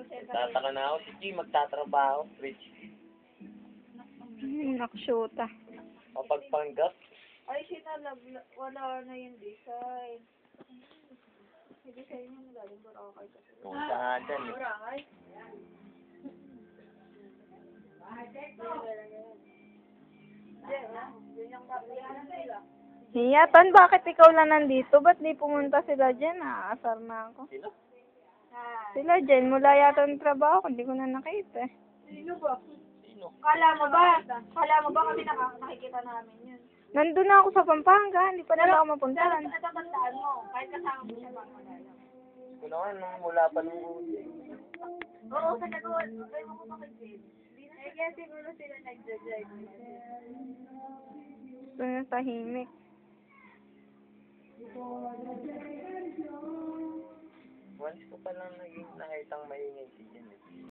Tataka na ako si G, magtatrabaho. Rich. Naksyota. Mapagpanggap. Ay, wala na yung design. Yung design yung galing Boracay kasi. Kung saan dyan eh. Boracay? Hiyatan, bakit ikaw lang nandito? Ba't di pumunta sila dyan? Aasar na ako. Sino? Sila dyan, mula yata ng trabaho, hindi ko na nakita. Sino ba? Sino? Kala mo ba kami nakikita namin yun? Nandun na ako sa Pampanga, hindi pa nila ako mapuntahan. Natatandaan mo, kahit kasama mo siya ba? Kung naman, nung mula pa nung uli. Oo, sa nagawa. Ay, mo ko kasi. Eh, kaya siguro sila nagja-drive. Gusto na tahimik. Once ko pa lang nakitang maingay si Jen.